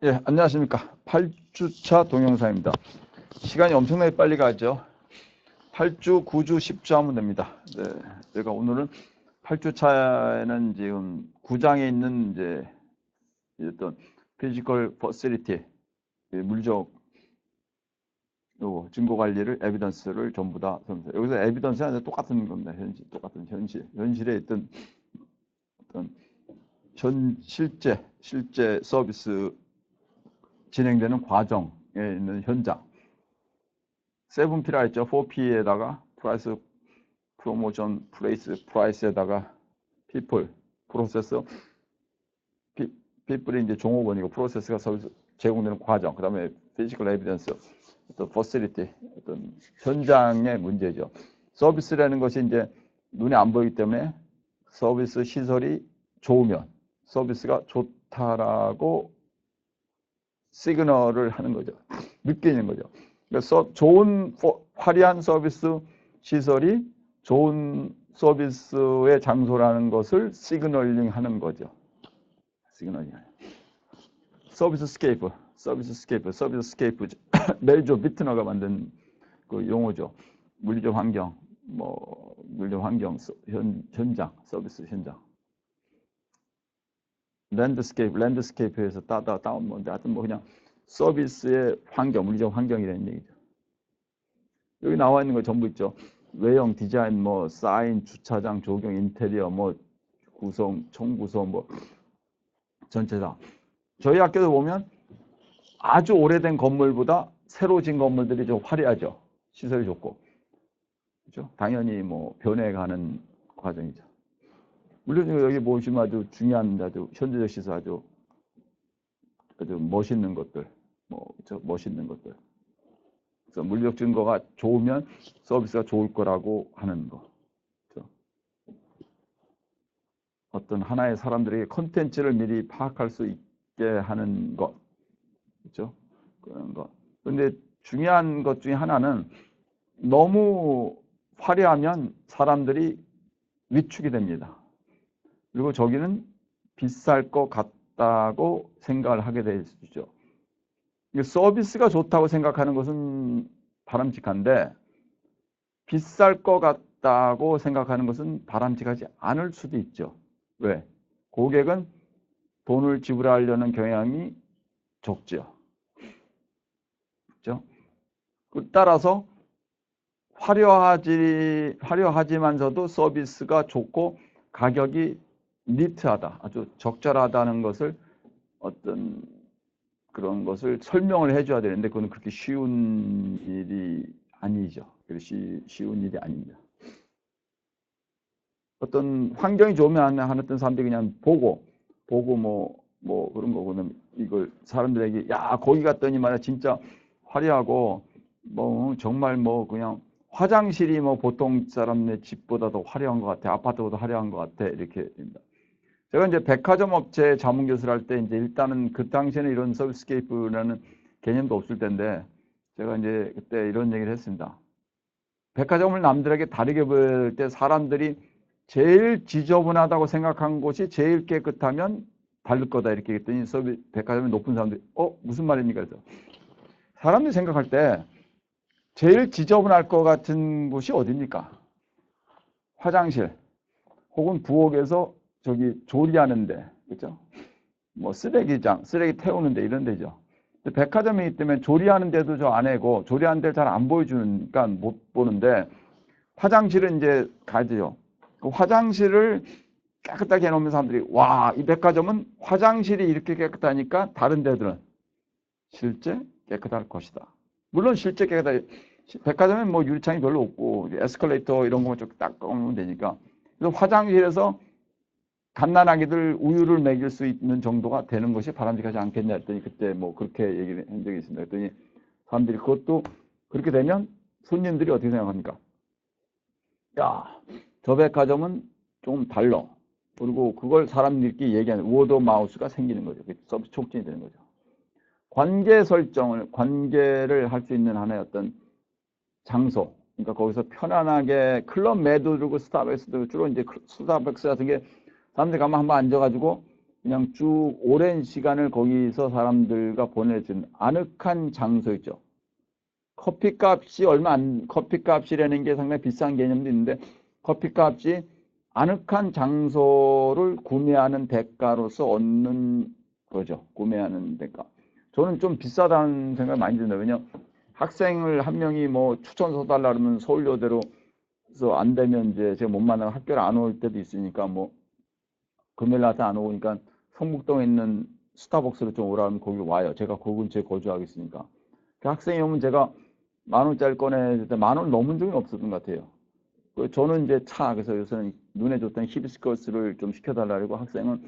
예, 안녕하십니까. 8주차 동영상입니다. 시간이 엄청나게 빨리 가죠. 8주, 9주, 10주 하면 됩니다. 네, 제가 오늘은 8주차에는 지금 9장에 있는 이제 어떤 피지컬 퍼실리티, 물리적 증거 관리를, 에비던스를 전부 다 설명해요. 여기서 에비던스는 똑같은 겁니다. 똑같은 현실에 있던 어떤 실제 서비스 진행되는 과정에 있는 현장. 7P라 했죠. 4P에다가 프라이스, 프로모션, 플레이스, 프라이스에다가 people, 프로세서, people이 이제 종업원이고 프로세스가 서비스 제공되는 과정. 그다음에 피지컬 에비던스, 어떤 퍼실리티, 어떤 현장의 문제죠. 서비스라는 것이 이제 눈에 안 보이기 때문에 서비스 시설이 좋으면 서비스가 좋다라고 시그널을 하는 거죠. 느끼는 거죠. 그래서 좋은 화려한 서비스 시설이 좋은 서비스의 장소라는 것을 시그널링 하는 거죠. 시그널링. 서비스 스케이프. 메이저 비트너가 만든 그 용어죠. 물리적 환경, 현장, 서비스 현장. 랜드스케이프에서 따온 건데, 하여튼 그냥 서비스의 환경, 물리적 환경이라는 얘기죠. 여기 나와 있는 거 전부 있죠. 외형, 디자인, 사인, 주차장, 조경, 인테리어, 구성, 총구성, 전체 다. 저희 학교도 보면 아주 오래된 건물보다 새로 진 건물들이 좀 화려하죠. 시설이 좋고. 그렇죠? 당연히 변해가는 과정이죠. 물론 여기 보시면 아주 중요한 아주 현대적 시설 아주 멋있는 것들, 멋있는 것들. 그래서 물리적 증거가 좋으면 서비스가 좋을 거라고 하는 거. 그렇죠? 어떤 하나의 사람들에게 컨텐츠를 미리 파악할 수 있게 하는 것. 그렇죠? 그런 것. 그런데 중요한 것 중에 하나는 너무 화려하면 사람들이 위축이 됩니다. 그리고 저기는 비쌀 것 같다고 생각을 하게 되죠. 서비스가 좋다고 생각하는 것은 바람직한데 비쌀 것 같다고 생각하는 것은 바람직하지 않을 수도 있죠. 왜? 고객은 돈을 지불하려는 경향이 적죠. 그렇죠? 따라서 화려하지만서도 서비스가 좋고 가격이 니트하다, 아주 적절하다는 것을 어떤 그런 것을 설명을 해줘야 되는데 그건 그렇게 쉬운 일이 아니죠. 쉬운 일이 아닙니다. 어떤 환경이 좋으면 어떤 사람들이 그냥 보고 그런 거고는 이걸 사람들에게 야 거기 갔더니 말이야 진짜 화려하고 정말 그냥 화장실이 보통 사람의 집보다 더 화려한 것 같아, 아파트보다 화려한 것 같아 이렇게 됩니다. 제가 이제 백화점 업체 자문 교수를 할 때 이제 일단은 그 당시에는 이런 서비스케이프라는 개념도 없을 텐데 제가 이제 그때 이런 얘기를 했습니다. 백화점을 남들에게 다르게 보일 때 사람들이 제일 지저분하다고 생각한 곳이 제일 깨끗하면 다를 거다 이렇게 했더니 백화점이 높은 사람들이 무슨 말입니까? 그래서 사람들이 생각할 때 제일 지저분할 것 같은 곳이 어디입니까? 화장실 혹은 부엌에서 저기 조리하는데, 그렇죠? 쓰레기장, 쓰레기 태우는데 이런 데죠. 백화점이기 때문에 조리하는 데도 저 안에고 조리하는 데를 잘 안 보여주니까 못 보는데 화장실은 이제 가야죠. 그 화장실을 깨끗하게 해놓으면 사람들이 와, 이 백화점은 화장실이 이렇게 깨끗하니까 다른 데들은 실제 깨끗할 것이다. 물론 실제 깨끗하게 백화점엔 유리창이 별로 없고 에스컬레이터 이런 거만 좀 딱 꺼놓으면 되니까 그래서 화장실에서 갓난아기들 우유를 먹일 수 있는 정도가 되는 것이 바람직하지 않겠냐 했더니 그때 그렇게 얘기를 한 적이 있습니다. 그랬더니 사람들이 그것도 그렇게 되면 손님들이 어떻게 생각합니까? 야, 저 백화점은 좀 달라. 그리고 그걸 사람들끼리 얘기하는 워드 오브 마우스가 생기는 거죠. 서비스 촉진이 되는 거죠. 관계를 할 수 있는 하나의 어떤 장소. 그러니까 거기서 편안하게 클럽 매도 들고 스타벅스도 주로 이제 스타벅스 같은 게 사람들이 가면 한번 앉아가지고 그냥 쭉 오랜 시간을 거기서 사람들과 보내준 아늑한 장소 있죠. 커피값이라는 게 상당히 비싼 개념도 있는데 커피값이 아늑한 장소를 구매하는 대가로서 얻는 거죠. 구매하는 대가. 저는 좀 비싸다는 생각이 많이 듭니다. 왜냐면 학생을 한 명이 뭐 추천서 달라 그러면 서울여대로서 안 되면 이제 제가 못 만나고 학교를 안 올 때도 있으니까 뭐 금요일 날도 안 오니까 성북동에 있는 스타벅스로 좀 오라면 거기 와요. 제가 그 근처에 거주하겠으니까. 그 학생이 오면 제가 10,000원짜리 꺼내줄 때 10,000원 넘은 적이 없었던 것 같아요. 저는 이제 그래서 요새는 눈에 좋던 히비스커스를 좀 시켜달라고 학생은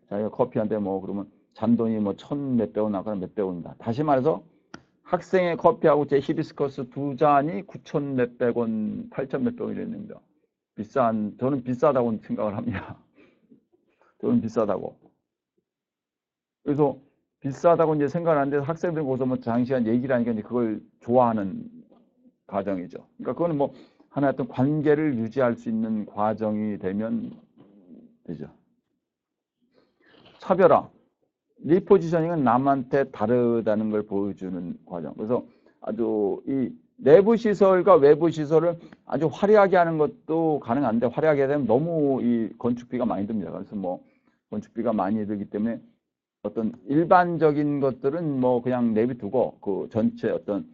자기가 커피 한 대 뭐 그러면 잔돈이 뭐 1,000몇백 원 나가면 몇백 원이다. 다시 말해서 학생의 커피하고 제 히비스커스 두 잔이 9,000몇백 원, 8,000몇백 원이 됐습니다. 저는 비싸다고 생각을 합니다. 저는 비싸다고. 그래서 비싸다고 이제 생각을 하는데 학생들 거기서 뭐 장시간 얘기를 하니까 이제 그걸 좋아하는 과정이죠. 그러니까 그거는 뭐 하나의 어떤 관계를 유지할 수 있는 과정이 되면 되죠. 차별화. 리포지셔닝은 남한테 다르다는 걸 보여주는 과정. 그래서 아주 이 내부 시설과 외부 시설을 아주 화려하게 하는 것도 가능한데 화려하게 되면 너무 이 건축비가 많이 듭니다. 그래서 뭐 건축비가 많이 들기 때문에 어떤 일반적인 것들은 뭐 그냥 내비두고 그 전체 어떤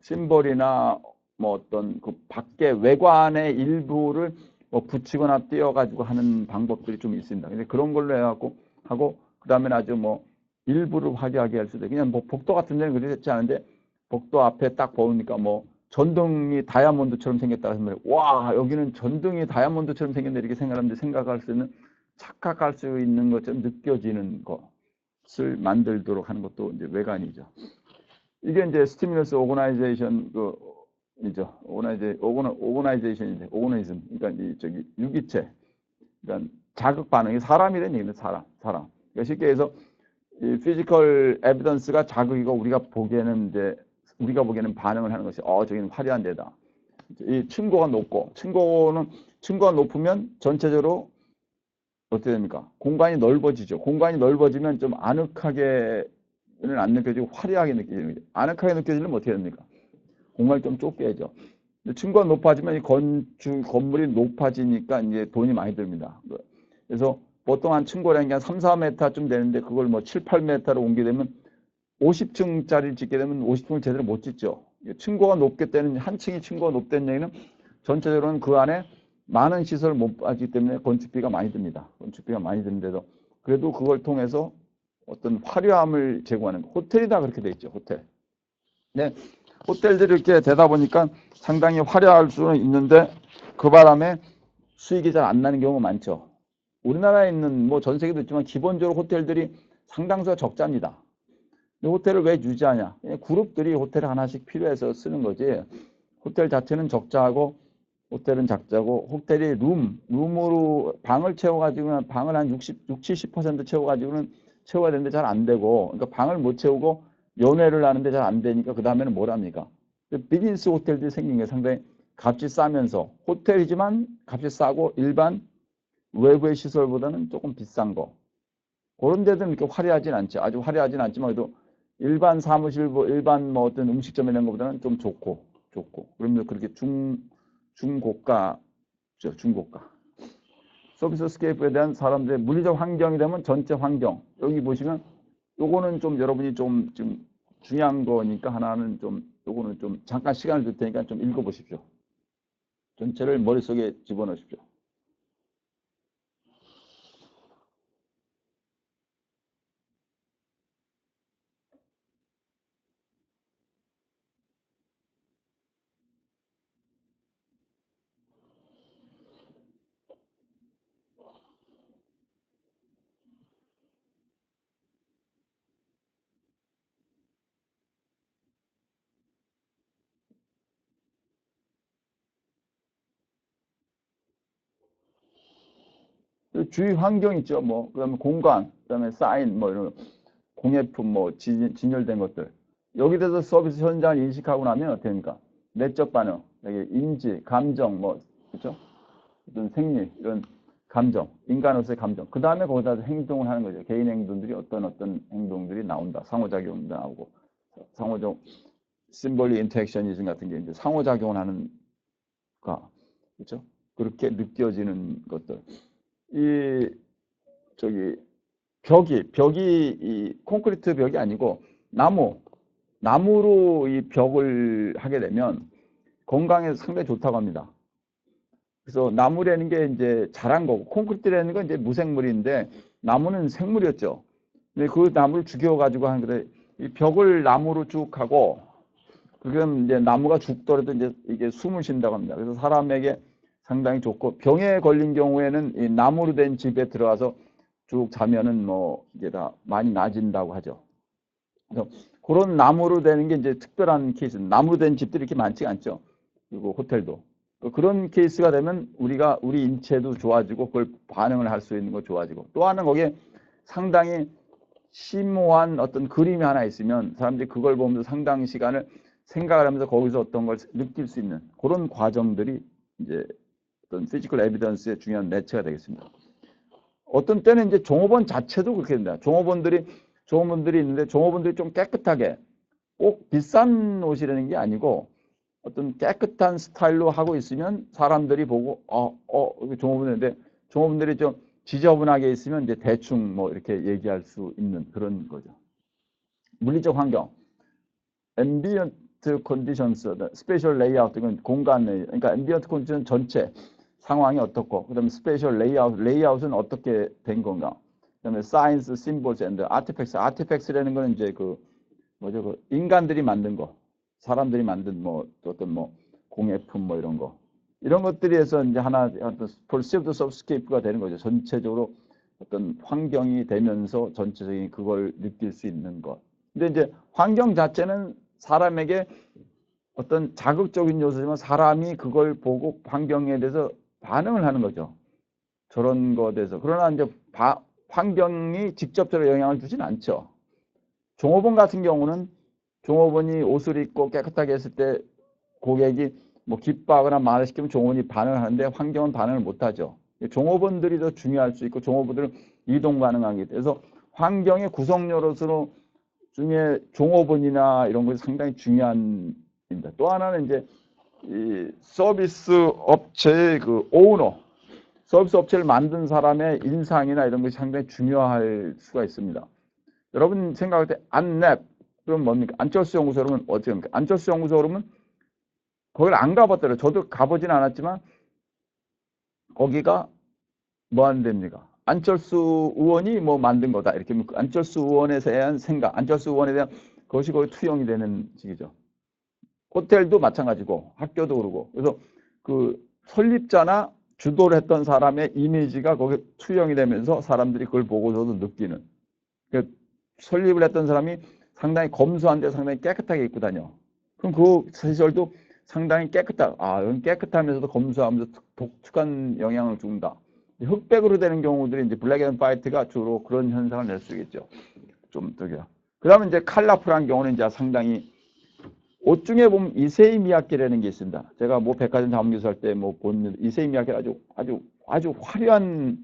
심볼이나 뭐 어떤 그 밖에 외관의 일부를 뭐 붙이거나 띄어가지고 하는 방법들이 좀 있습니다. 근데 그런 걸로 해갖고 하고 그다음에 아주 뭐 일부를 화려하게 할 수도 있고 그냥 뭐 복도 같은 데는 그렇지 않은데 복도 앞에 딱 보니까 뭐 전등이 다이아몬드처럼 생겼다 해서 와 여기는 전등이 다이아몬드처럼 생겼네 이렇게 생각할 수 있는 착각할 수 있는 것처럼 느껴지는 것을 만들도록 하는 것도 이제 외관이죠. 이게 이제 스티뮬러스 오거나이제이션 이죠. 오거나이제이션인데 그러니까 저기 유기체. 그러니까 자극 반응이 사람이라는 얘기는 사람. 그러니까 쉽게 해서 이 피지컬 에비던스가 자극이고 우리가 보기에는 반응을 하는 것이 저기는 화려한 데다. 이 층고가 높으면 전체적으로 어떻게 됩니까? 공간이 넓어지죠. 공간이 넓어지면 좀 아늑하게는 안 느껴지고 화려하게 느껴집니다. 아늑하게 느껴지려면 어떻게 됩니까? 공간이 좀 좁게 해야죠. 층고가 높아지면 이 건물이 높아지니까 이제 돈이 많이 듭니다. 그래서 보통 한 층고라는 게 한 3, 4m쯤 되는데 그걸 뭐 7, 8m로 옮기게 되면 50층짜리를 짓게 되면 50층을 제대로 못 짓죠. 층고가 높게 되는 한 층이 층고가 높다는 얘기는 전체적으로는 그 안에 많은 시설을 못 하기 때문에 건축비가 많이 듭니다. 건축비가 많이 드는데도 그래도 그걸 통해서 어떤 화려함을 제공하는 호텔이 다 그렇게 돼 있죠. 호텔. 네, 호텔들이 이렇게 되다 보니까 상당히 화려할 수는 있는데 그 바람에 수익이 잘 안 나는 경우가 많죠. 우리나라에 있는 뭐 전 세계도 있지만 기본적으로 호텔들이 상당수가 적자입니다. 호텔을 왜 유지하냐? 그룹들이 호텔 하나씩 필요해서 쓰는 거지. 호텔 자체는 적자하고 호텔은 작자고 호텔이 룸으로 방을 채워가지고는 방을 한 70% 채워가지고는 채워야 되는데 잘 안 되고 그러니까 방을 못 채우고 연회를 하는데 잘 안 되니까 그 다음에는 뭘 합니까? 비즈니스 호텔들이 생긴 게 상당히 값이 싸면서 호텔이지만 값이 싸고 일반 외부의 시설보다는 조금 비싼 거 그런 데는 이렇게 화려하진 않죠. 아주 화려하진 않지만 그래도 일반 사무실 일반 뭐 어떤 음식점 이런 것보다는 좀 좋고 그러면 그렇게 중고가. 서비스 스케이프에 대한 사람들의 물리적 환경이 되면 전체 환경. 여기 보시면 요거는 좀 여러분이 좀 중요한 거니까 하나는 요거는 좀 잠깐 시간을 줄 테니까 좀 읽어보십시오. 전체를 머릿속에 집어넣으십시오. 주위 환경 있죠. 뭐 그다음에 공간, 그다음에 사인, 뭐 이런 공예품, 뭐 진열된 것들. 여기 대해서 서비스 현장을 인식하고 나면 어떻게 됩니까? 내적 반응, 인지, 감정, 뭐 그렇죠? 어떤 생리 이런 감정, 인간으로서의 감정. 그 다음에 거기다 행동을 하는 거죠. 개인 행동들이 어떤 행동들이 나온다. 상호작용도 나오고, 상호적, 심볼리 인터액션이즘 같은 게 이제 상호작용을 하는 가, 그렇죠? 그렇게 느껴지는 것들. 이, 저기, 벽이 이 콘크리트 벽이 아니고, 나무로 이 벽을 하게 되면 건강에 상당히 좋다고 합니다. 그래서 나무라는 게 이제 자란 거고, 콘크리트라는 건 이제 무생물인데, 나무는 생물이었죠. 근데 그 나무를 죽여가지고 하는 거데, 이 벽을 나무로 쭉 하고, 그럼 이제 나무가 죽더라도 이제 이게 숨을 쉰다고 합니다. 그래서 사람에게 상당히 좋고, 병에 걸린 경우에는 이 나무로 된 집에 들어가서 쭉 자면은 뭐 이게 다 많이 나아진다고 하죠. 그래서 그런 나무로 되는 게 이제 특별한 케이스. 나무로 된 집들이 이렇게 많지가 않죠. 그리고 호텔도. 그런 케이스가 되면 우리 인체도 좋아지고 그걸 반응을 할 수 있는 거 좋아지고 또 하나는 거기에 상당히 심오한 어떤 그림이 하나 있으면 사람들이 그걸 보면서 상당 시간을 생각을 하면서 거기서 어떤 걸 느낄 수 있는 그런 과정들이 이제 어떤 피지컬 에비던스의 중요한 매체가 되겠습니다. 어떤 때는 이제 종업원 자체도 그렇게 됩니다. 종업원들이 있는데 종업원들이 좀 깨끗하게 꼭 비싼 옷이라는 게 아니고 어떤 깨끗한 스타일로 하고 있으면 사람들이 보고 종업원인데 종업원들이 좀 지저분하게 있으면 이제 대충 뭐 이렇게 얘기할 수 있는 그런 거죠. 물리적 환경, ambient conditions, spatial layout, 이건 공간 내용. 그러니까 ambient condition 전체 상황이 어떻고, 그다음에 spatial layout은 어떻게 된 건가. 그다음에 science, symbols and artifacts라는 거는 이제 그 인간들이 만든 거. 사람들이 만든 어떤 공예품 이런 거. 이런 것들에서 이제 하나 어떤 perceived subscape가 되는 거죠. 전체적으로 어떤 환경이 되면서 전체적인 그걸 느낄 수 있는 것. 근데 이제 환경 자체는 사람에게 어떤 자극적인 요소지만 사람이 그걸 보고 환경에 대해서 반응을 하는 거죠. 저런 것에 대해서. 그러나 이제 환경이 직접적으로 영향을 주진 않죠. 종업원 같은 경우는 종업원이 옷을 입고 깨끗하게 했을 때 고객이 기뻐하거나 말을 시키면 종업원이 반응을 하는데 환경은 반응을 못하죠. 종업원들이 더 중요할 수 있고 종업원들은 이동 가능하기 때문에 그래서 환경의 구성요소로 중에 종업원이나 이런 것이 상당히 중요한 입니다. 또 하나는 이제 이 서비스 업체의 그 오너, 서비스 업체를 만든 사람의 인상이나 이런 것이 상당히 중요할 수가 있습니다. 여러분 생각할 때 안랩 그럼 뭡니까? 안철수 연구소 그러면 어떻게 합니까? 안철수 연구소 그러면 거기를 안 가봤더라고요. 저도 가보진 않았지만 거기가 뭐 하는 데입니까? 안철수 의원이 만든 거다. 이렇게 안철수 의원에 대한 생각, 안철수 의원에 대한 그것이 거기 투영이 되는 식이죠. 호텔도 마찬가지고 학교도 그러고 그래서 그 설립자나 주도를 했던 사람의 이미지가 거기 투영이 되면서 사람들이 그걸 보고서도 느끼는. 그러니까 설립을 했던 사람이 상당히 검소한데 상당히 깨끗하게 입고 다녀. 그럼 그 시설도 상당히 깨끗하다. 이건 깨끗하면서도 검소하면서 독특한 영향을 준다. 흑백으로 되는 경우들이 이제 블랙 앤 화이트가 주로 그런 현상을 낼 수 있겠죠. 좀 더기야. 그 다음에 이제 컬러풀한 경우는 이제 상당히 옷 중에 보면 이세이 미야케라는 게 있습니다. 제가 백화점 자문교수 할 때 본 이세이 미야케 아주 화려한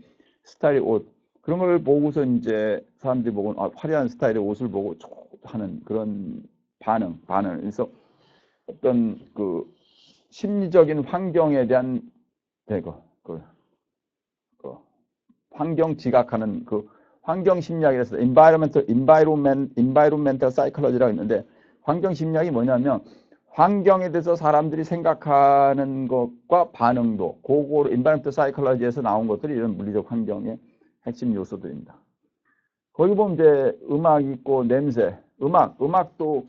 스타일의 옷. 그런 걸 보고서 이제 사람들이 보고 화려한 스타일의 옷을 보고 하는 그런 반응을. 그래서 어떤 그 심리적인 환경에 대한 환경 지각하는 그 환경 심리학이라서 environmental psychology라고 있는데 환경 심리학이 뭐냐면 환경에 대해서 사람들이 생각하는 것과 반응도 그거로 environmental psychology에서 나온 것들이 이런 물리적 환경의 핵심 요소들입니다. 거기 보면 이제 음악이 있고 냄새, 음악도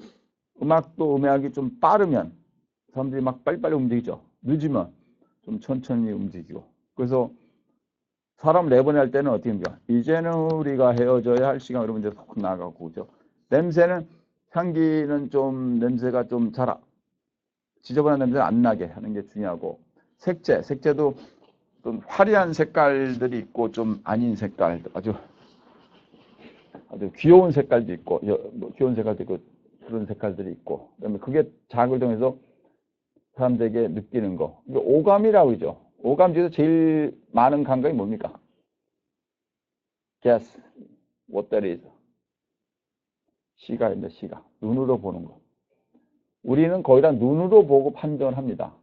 음악이 좀 빠르면 사람들이 막 빨리빨리 움직이죠. 늦으면 좀 천천히 움직이고. 그래서 사람을 내보낼 때는 어떻게 합니까? 이제는 우리가 헤어져야 할 시간 그러면 이제 속 나가고 그죠. 냄새는 향기는 좀 냄새가 좀 잘 지저분한 냄새 안 나게 하는 게 중요하고 색채도 좀 화려한 색깔들이 있고 좀 아닌 색깔 아주 귀여운 색깔도 있고 귀여운 색깔도 있고 그런 색깔들이 있고 그다음에 그게 자극을 통해서 사람들에게 느끼는 거 이게 오감이라고 그러죠. 오감 중에서 제일 많은 감각이 뭡니까? Guess what that is. 시각입니다. 시각. 눈으로 보는 거. 우리는 거의 다 눈으로 보고 판단을 합니다.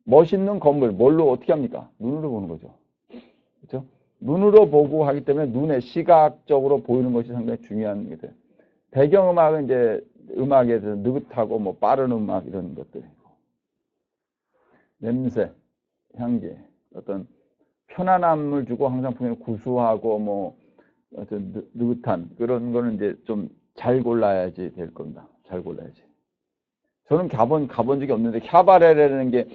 멋있는 건물, 뭘로 어떻게 합니까? 눈으로 보는 거죠. 그렇죠? 눈으로 보고 하기 때문에 눈에 시각적으로 보이는 것이 상당히 중요한 게 돼요. 배경음악은 이제 음악에서 느긋하고 뭐 빠른 음악 이런 것들이고. 냄새, 향기, 어떤 편안함을 주고 항상 보면 구수하고 뭐 어떤 느긋한 그런 거는 이제 좀 잘 골라야지 될 겁니다. 잘 골라야지. 저는 가본 적이 없는데 캬바레라는 게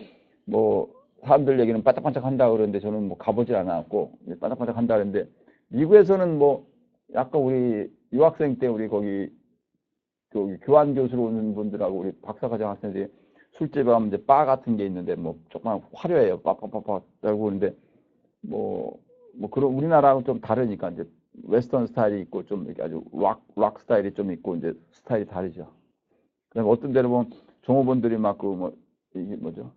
뭐 사람들 얘기는 반짝반짝 한다 그러는데 저는 뭐 가보질 않았고 반짝반짝 한다 그러는데 미국에서는 뭐 약간 우리 유학생 때 우리 거기 교환 교수로 오는 분들하고 우리 박사과정 학생들이 술집에 가면 이제 바 같은 게 있는데 뭐 조금 화려해요. 빠빠빠빠 하고 그러는데 뭐 그런 우리나라하고 좀 다르니까 이제 웨스턴 스타일이 있고 좀 이렇게 아주 락 스타일이 좀 있고 이제 스타일이 다르죠. 그다음에 어떤 데로 보면 종업원들이 막 그 뭐 이게 뭐죠?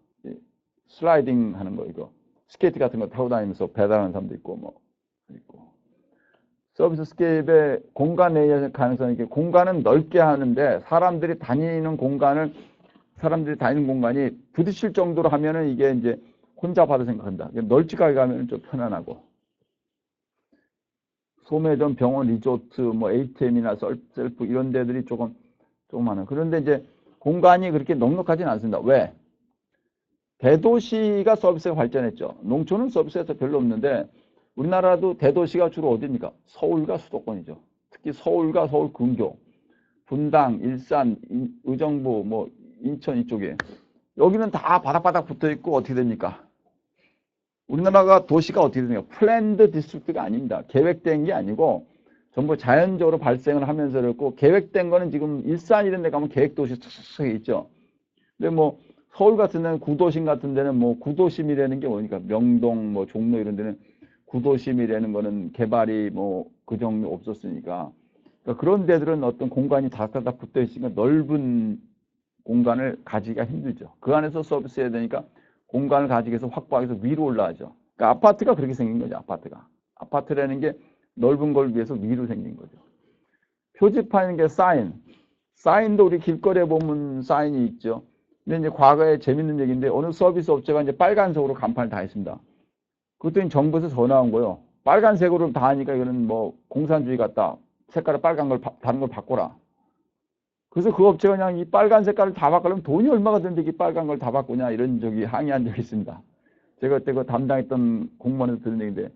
슬라이딩 하는 거 이거 스케이트 같은 거 타고 다니면서 배달하는 사람도 있고 뭐 있고 서비스 스케이프의 공간 내의 가능성이 이게 공간은 넓게 하는데 사람들이 다니는 공간이 부딪힐 정도로 하면은 이게 이제 혼자 받아 생각한다. 널찍하게 가면 좀 편안하고 소매점, 병원, 리조트, 뭐 ATM이나 셀프 이런 데들이 조금 많아요. 그런데 이제 공간이 그렇게 넉넉하지는 않습니다. 왜? 대도시가 서비스가 발전했죠. 농촌은 서비스에서 별로 없는데 우리나라도 대도시가 주로 어디입니까? 서울과 수도권이죠. 특히 서울과 서울 근교, 분당, 일산, 의정부, 뭐 인천 이쪽에 여기는 다 바닥바닥 붙어 있고 어떻게 됩니까? 우리나라가 도시가 어떻게 됩니까? 플랜드 디스트릭트가 아닙니다. 계획된 게 아니고 전부 자연적으로 발생을 하면서 그렇고 계획된 거는 지금 일산 이런 데 가면 계획도시 쫙 있죠. 근데 뭐 서울 같은 데는 구도심 같은 데는 뭐 구도심이라는 게 뭐니까 명동 뭐 종로 이런 데는 구도심이라는 거는 개발이 뭐 그 정도 없었으니까 그러니까 그런 데들은 어떤 공간이 다닥다닥 붙어 있으니까 넓은 공간을 가지기가 힘들죠. 그 안에서 서비스해야 되니까 공간을 가지기 위해서 확보하기 위해서 위로 올라가죠. 그러니까 아파트가 그렇게 생긴 거죠. 아파트라는 게 넓은 걸 위해서 위로 생긴 거죠. 표지판인 게 사인도 우리 길거리에 보면 사인이 있죠. 근데 이제 과거에 재밌는 얘기인데 어느 서비스 업체가 이제 빨간색으로 간판을 다 했습니다. 그랬더니 정부에서 전화 온 거예요. 빨간색으로 다 하니까 이거는 뭐 공산주의 같다. 색깔을 빨간 걸 다른 걸 바꿔라. 그래서 그 업체가 그냥 이 빨간 색깔을 다 바꾸려면 돈이 얼마가 드는데 이 빨간 걸 다 바꾸냐 이런 적이 항의한 적이 있습니다. 제가 그때 그 담당했던 공무원에서 들은 얘기인데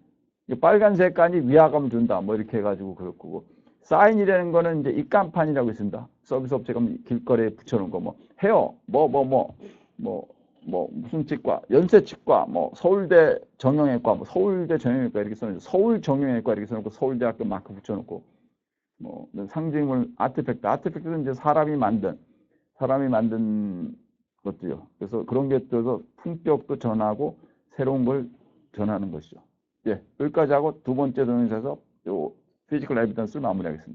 빨간 색깔이 위화감을 준다. 뭐 이렇게 해가지고 그렇고 사인이라는 거는 이제 입간판이라고 있습니다. 서비스 업체가 길거리에 붙여놓은 거 뭐 헤어 무슨 치과 연세치과 뭐 서울대 정형외과 뭐 서울대 정형외과 이렇게 써놓고 서울 정형외과 이렇게 써놓고 서울대학교 마크 붙여놓고 뭐 상징물 아티팩트는 이제 사람이 만든 것도요. 그래서 그런 게 떠서 품격도 전하고 새로운 걸 전하는 것이죠. 예, 여기까지 하고 두 번째 동영상에서 요 피지컬 에비던스를 마무리하겠습니다.